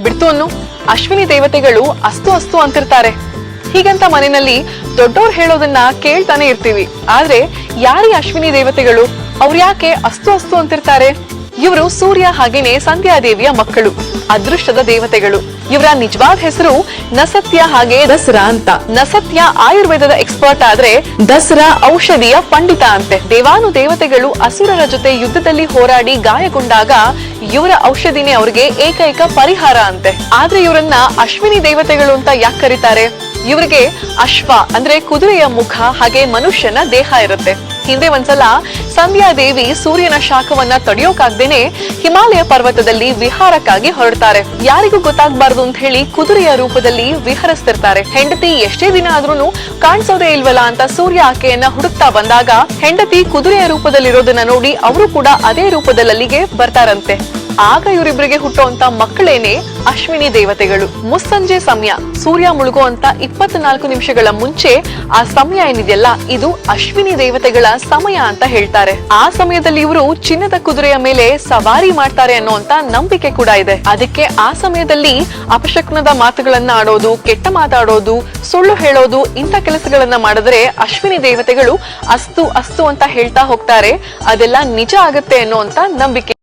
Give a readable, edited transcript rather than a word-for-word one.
ಬಿಡ್ತು ಅನ್ನು ಅಶ್ವಿನಿ ದೇವತೆಗಳು ಅಸ್ತು ಅಸ್ತು ಅಂತಿರ್ತಾರೆ. ಹೀಗಂತ ಮನೆಯಲ್ಲಿ ದೊಡ್ಡವ್ರು ಹೇಳೋದನ್ನ ಕೇಳ್ತಾನೆ ಇರ್ತೀವಿ. ಆದ್ರೆ ಯಾರೀ ಅಶ್ವಿನಿ ದೇವತೆಗಳು? ಅವ್ರು ಯಾಕೆ ಅಸ್ತು ಅಸ್ತು ಅಂತಿರ್ತಾರೆ? ಇವರು ಸೂರ್ಯ ಹಾಗೇನೆ ಸಂಧ್ಯಾದೇವಿಯ ಮಕ್ಕಳು, ಅದೃಷ್ಟದ ದೇವತೆಗಳು. ಇವರ ನಿಜವಾದ ಹೆಸರು ನಸತ್ಯ ಹಾಗೆ ದಸರಾ ಅಂತ. ನಸತ್ಯ ಆಯುರ್ವೇದದ ಎಕ್ಸ್ಪರ್ಟ್ ಆದ್ರೆ ದಸರಾ ಔಷಧಿಯ ಪಂಡಿತ ಅಂತೆ. ದೇವಾನು ದೇವತೆಗಳು ಅಸುರರ ಜೊತೆ ಯುದ್ಧದಲ್ಲಿ ಹೋರಾಡಿ ಗಾಯಗೊಂಡಾಗ ಇವರ ಔಷಧಿನೇ ಅವ್ರಿಗೆ ಏಕೈಕ ಪರಿಹಾರ ಅಂತೆ. ಆದ್ರೆ ಇವರನ್ನ ಅಶ್ವಿನಿ ದೇವತೆಗಳು ಅಂತ ಯಾಕೆ ಕರೀತಾರೆ? ಇವರಿಗೆ ಅಶ್ವ ಅಂದ್ರೆ ಕುದುರೆಯ ಮುಖ ಹಾಗೆ ಮನುಷ್ಯನ ದೇಹ ಇರುತ್ತೆ. ಹಿಂದೆ ಒಂದ್ಸಲ ಸಂಧ್ಯಾದೇವಿ ಸೂರ್ಯನ ಶಾಖವನ್ನ ತಡೆಯೋಕಾಗ್ದೇನೆ ಹಿಮಾಲಯ ಪರ್ವತದಲ್ಲಿ ವಿಹಾರಕ್ಕಾಗಿ ಹೊರಡ್ತಾರೆ. ಯಾರಿಗೂ ಗೊತ್ತಾಗ್ಬಾರ್ದು ಅಂತ ಹೇಳಿ ಕುದುರೆಯ ರೂಪದಲ್ಲಿ ವಿಹರಿಸ್ತಿರ್ತಾರೆ. ಹೆಂಡತಿ ಎಷ್ಟೇ ದಿನ ಆದ್ರೂ ಕಾಣಿಸೋದೇ ಇಲ್ವಲ್ಲ ಅಂತ ಸೂರ್ಯ ಆಕೆಯನ್ನ ಹುಡುಕ್ತಾ ಬಂದಾಗ ಹೆಂಡತಿ ಕುದುರೆಯ ರೂಪದಲ್ಲಿರೋದನ್ನ ನೋಡಿ ಅವರು ಕೂಡ ಅದೇ ರೂಪದಲ್ಲಿ ಅಲ್ಲಿಗೆ ಬರ್ತಾರಂತೆ. ಆಗ ಇವರಿಬ್ಬರಿಗೆ ಹುಟ್ಟುವಂತ ಮಕ್ಕಳೇನೆ ಅಶ್ವಿನಿ ದೇವತೆಗಳು. ಮುಸ್ಸಂಜೆ ಸಮಯ ಸೂರ್ಯ ಮುಳುಗುವಂತ 24 ನಿಮಿಷಗಳ ಮುಂಚೆ ಆ ಸಮಯ ಏನಿದೆಯಲ್ಲ, ಇದು ಅಶ್ವಿನಿ ದೇವತೆಗಳ ಸಮಯ ಅಂತ ಹೇಳ್ತಾರೆ. ಆ ಸಮಯದಲ್ಲಿ ಇವರು ಚಿನ್ನದ ಕುದುರೆಯ ಮೇಲೆ ಸವಾರಿ ಮಾಡ್ತಾರೆ ಅನ್ನೋಂತ ನಂಬಿಕೆ ಕೂಡ ಇದೆ. ಅದಕ್ಕೆ ಆ ಸಮಯದಲ್ಲಿ ಅಪಶಕ್ನದ ಮಾತುಗಳನ್ನ ಆಡೋದು, ಕೆಟ್ಟ ಮಾತಾಡೋದು, ಸುಳ್ಳು ಹೇಳೋದು, ಇಂಥ ಕೆಲಸಗಳನ್ನ ಮಾಡಿದ್ರೆ ಅಶ್ವಿನಿ ದೇವತೆಗಳು ಅಸ್ತು ಅಸ್ತು ಅಂತ ಹೇಳ್ತಾ ಹೋಗ್ತಾರೆ. ಅದೆಲ್ಲ ನಿಜ ಆಗತ್ತೆ ಅನ್ನೋಂತ ನಂಬಿಕೆ.